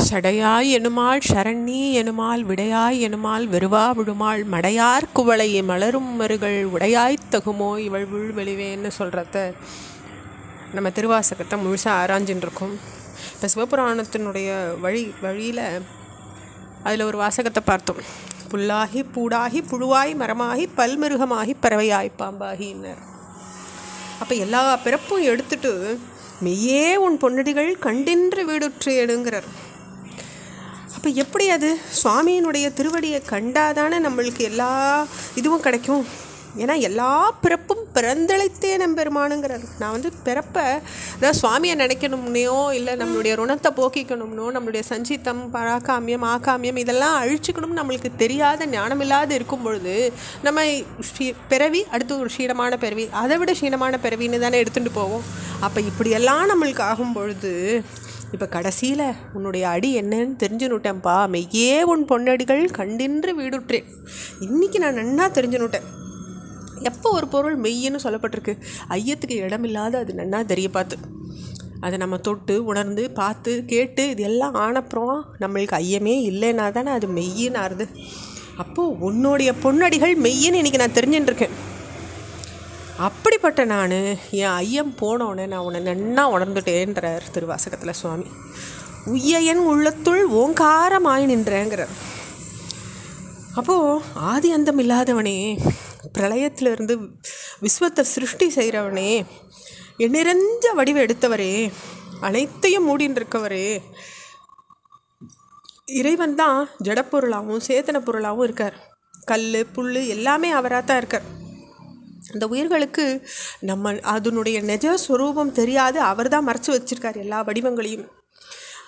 சடையாய் எனுமாள் சரண்ணி எனுமாள் விடையாய் எனுமாள் வெறுவா விழுமாள் மடையார் குவளை மலரும் மருகள் உடையாய்த் தகுமோ இவள் உள் வெளிவேன்னு சொல்கிறத நம்ம திருவாசகத்தை முழுசாக ஆராய்ஞ்சின்னு இருக்கோம். இப்போ சிவபுராணத்தினுடைய வழியில் அதில் ஒரு வாசகத்தை பார்த்தோம். புல்லாகி பூடாகி புழுவாய் மரமாகி பல்மிருகமாகி பறவையாய் பாம்பாகின்னார். அப்போ எல்லா பிறப்பும் எடுத்துட்டு மெய்யே உன் பொன்னடிகள் கண்டின்று வீடுற்றேனுங்கிறார். அப்போ எப்படி அது சுவாமியினுடைய திருவடியை கண்டாதானே நம்மளுக்கு எல்லா இதுவும் கிடைக்கும். ஏன்னா எல்லா பிறப்பும் பிறந்தழைத்தே நம்பெருமானுங்கிறார். நான் பிறப்பை அதாவது சுவாமியை நினைக்கணும்னையோ இல்லை நம்மளுடைய ருணத்தை போக்கிக்கணும்னோ நம்மளுடைய சஞ்சித்தம் பராக்காமியம் ஆக்காமியம் இதெல்லாம் அழிச்சுக்கணும்னு நம்மளுக்கு தெரியாத ஞானமில்லாத இருக்கும் பொழுது நம்ம பிறவி அடுத்து ஒரு க்ஷீணமான பிறவி அதை விட க்ஷீணமான பிறவின்னு தானே எடுத்துகிட்டு போவோம். அப்போ இப்படியெல்லாம் நம்மளுக்கு ஆகும் பொழுது இப்போ கடைசியில் உன்னுடைய அடி என்னன்னு தெரிஞ்சுனுட்டேன்ப்பா. மெய்யே உன் பொன்னடிகள் கண்டின்று வீடுற்றேன். இன்றைக்கி நான் நன்னா தெரிஞ்சுனுட்டேன். எப்போ ஒரு பொருள் மெய்யின்னு சொல்லப்பட்டிருக்கு ஐயத்துக்கு இடமில்லாத அது நன்னா தெரிய பார்த்து அதை நம்ம தொட்டு உணர்ந்து பார்த்து கேட்டு இது எல்லாம் ஆனப்புறம் நம்மளுக்கு ஐயமே இல்லைன்னா தானே அது மெய்யின்னு ஆறுது. அப்போது உன்னுடைய பொன்னடிகள் மெய்யின்னு இன்றைக்கி நான் தெரிஞ்சுட்டுருக்கேன். அப்படிப்பட்ட நான் என் ஐயம் போனோன்னு நான் உன்னை நன்னா உணர்ந்துட்டேன்றார் திருவாசகத்தில் சுவாமி. உய்யன் உள்ளத்துள் ஓங்காரமாய் நின்றேங்கிறார். அப்போது ஆதி அந்தம் இல்லாதவனே, பிரளயத்திலிருந்து விஸ்வத்தை சிருஷ்டி செய்கிறவனே, எண்ணிறஞ்ச வடிவை எடுத்தவரே, அனைத்தையும் மூடின்னு இருக்கவரே, இறைவன் தான் ஜடப்பொருளாகவும் சேத்தன பொருளாகவும் இருக்கார். கல் புல் எல்லாமே அவராக தான் இருக்கார். அந்த உயிர்களுக்கு நம்ம அதனுடைய நிஜ ஸ்வரூபம் தெரியாது. அவர் தான் மறைச்சி வச்சிருக்கார் எல்லா வடிவங்களையும்.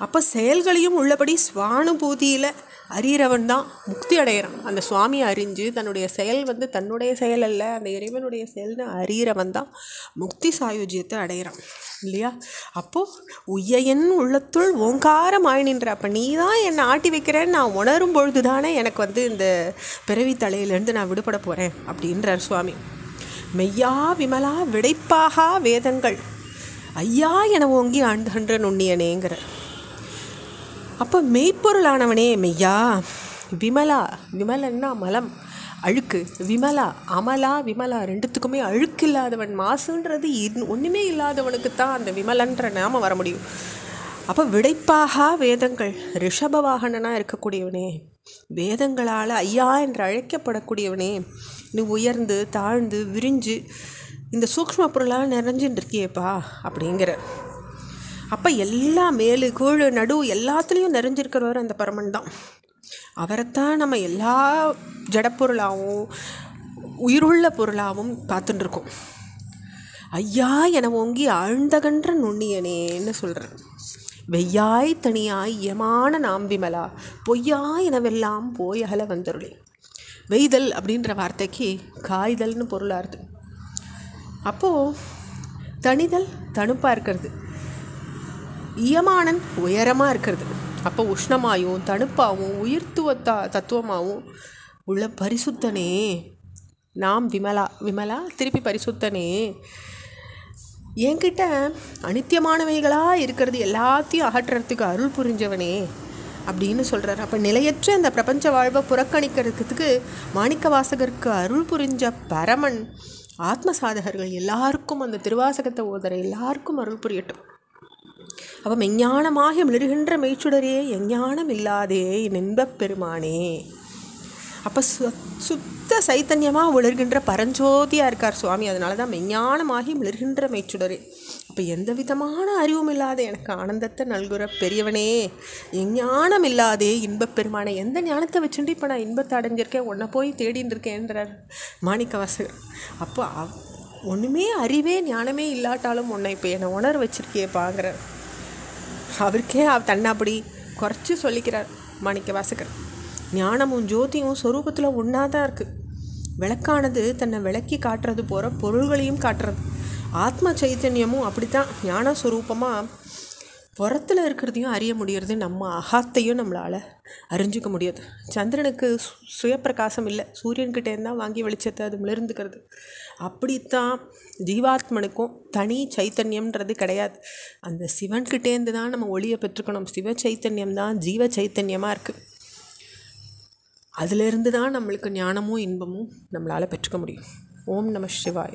அப்போ செயல்களையும் உள்ளபடி ஸ்வானுபூதியில் அறிகிறவன் தான் முக்தி அடைகிறான். அந்த சுவாமியை அறிஞ்சு தன்னுடைய செயல் தன்னுடைய செயல் அல்ல, அந்த இறைவனுடைய செயல்னு அறிகிறவன் தான் முக்தி சாயுஜ்யத்தை அடைகிறான் இல்லையா? அப்போது உய்யன் உள்ளத்துள் ஓங்காரமாய் நின்ற. அப்போ நீ தான் என்னை ஆட்டி வைக்கிறேன்னு நான் உணரும் பொழுது தானே எனக்கு இந்த பிறவி தலையிலேருந்து நான் விடுபட போகிறேன் அப்படின்றார் சுவாமி. மெய்யா விமலா விடைப்பாகா வேதங்கள் ஐயா என ஓங்கி ஆண்டுகின்ற நுண்ணியனேங்கிற. அப்போ மெய்ப்பொருளானவனே மெய்யா, விமலா, விமலன்னா மலம் அழுக்கு, விமலா அமலா விமலா ரெண்டுத்துக்குமே அழுக்கு இல்லாதவன். மாசுன்றது ஒன்றுமே இல்லாதவனுக்குத்தான் அந்த விமலன்ற நாம வர முடியும். அப்போ விடைப்பாகா வேதங்கள் ரிஷபவாகனனாக இருக்கக்கூடியவனே, வேதங்களால் ஐயா என்று அழைக்கப்படக்கூடியவனே, நீ உயர்ந்து தாழ்ந்து விரிஞ்சு இந்த சூக்ஷ்ம பொருளாக நிறைஞ்சுட்டு இருக்கியேப்பா அப்படிங்கிற. அப்போ எல்லா மேலு கீழு நடு எல்லாத்துலேயும் நிறைஞ்சிருக்கிறவர் அந்த பரமன் தான். அவரைத்தான் நம்ம எல்லா ஜடப்பொருளாகவும் உயிருள்ள பொருளாகவும் பார்த்துட்டுருக்கோம். ஐயா என ஓங்கி ஆழ்ந்தகன்ற நுண்ணியனேன்னு சொல்கிறேன். வெய்யாய் தனியாய் யமான நாம் விமலா பொய்யா எனவெல்லாம் போய் அகல வந்தருளே. வெய்தல் அப்படின்ற வார்த்தைக்கு காய்தல்னு பொருளாகுது. அப்போது தனிதல் தணுப்பாக இருக்கிறது, இயமானன் உயரமாக இருக்கிறது. அப்போ உஷ்ணமாகவும் தணுப்பாகவும் உயிர்த்துவ தத்துவமாகவும் உள்ள பரிசுத்தனே நாம் விமலா. விமலா திருப்பி பரிசுத்தனே, என்கிட்ட அனித்தியமானவைகளாக இருக்கிறது எல்லாத்தையும் அகற்றுறதுக்கு அருள் புரிஞ்சவனே அப்படின்னு சொல்கிறார். அப்போ நிலையற்ற அந்த பிரபஞ்ச வாழ்வை புறக்கணிக்கிறதுக்கு மாணிக்க வாசகருக்கு அருள் புரிஞ்ச பரமன் ஆத்ம சாதகர்கள் எல்லாருக்கும் அந்த திருவாசகத்தை ஓதர எல்லாருக்கும் அருள் புரியட்டும். அப்போ மெஞ்ஞானமாகி மிளறுகின்ற மெய்ச்சுடரே எஞ்ஞானம் இல்லாதே நின்பப் பெருமானே. அப்போ சுத்த சைத்தன்யமாக உலர்கின்ற பரஞ்சோதியாக இருக்கார் சுவாமி. அதனால தான் மெஞ்ஞானமாகி மிளர்கின்ற மெய்ச்சுடரே. அப்போ எந்த விதமான அறிவும் இல்லாத எனக்கு ஆனந்தத்தை நல்குற பெரியவனே, எஞ்ஞானம் இல்லாதே இன்பப் பெருமானே. எந்த ஞானத்தை வச்சுட்டு இப்போ நான் இன்பத்தை அடைஞ்சிருக்கேன், உன்னை போய் தேடின்னு இருக்கேன்றார் மாணிக்க வாசகர். அப்போ ஒன்றுமே அறிவே ஞானமே இல்லாட்டாலும் உன்னை இப்போ என்னை உணர வச்சிருக்கியேப்பாங்கிறார். அவருக்கே தன்னை அப்படி குறைச்சி சொல்லிக்கிறார் மாணிக்க வாசகர். ஞானமும் ஜோதியும் சொரூபத்தில் ஒன்றா தான் இருக்குது. விளக்கானது தன்னை விளக்கி காட்டுறது போகிற பொருள்களையும் காட்டுறது. ஆத்ம சைத்தன்யமும் அப்படித்தான் ஞான ஸ்வரூபமாக புறத்தில் இருக்கிறதையும் அறிய முடியறது, நம்ம அகத்தையும் நம்மளால் அறிஞ்சிக்க முடியாது. சந்திரனுக்கு சுயப்பிரகாசம் இல்லை, சூரியன்கிட்டேருந்து தான் வாங்கி வெளிச்சத்தை அது மிளர்ந்துக்கிறது. அப்படித்தான் ஜீவாத்மனுக்கும் தனி சைத்தன்யம்ன்றது கிடையாது. அந்த சிவன்கிட்டேருந்து தான் நம்ம ஒளியை பெற்றுக்கணும். சிவ சைத்தன்யம் தான் ஜீவ சைத்தன்யமாக இருக்குது. அதிலிருந்து தான் நம்மளுக்கு ஞானமும் இன்பமும் நம்மளால் பெற்றுக்க முடியும். ஓம் நம சிவாய.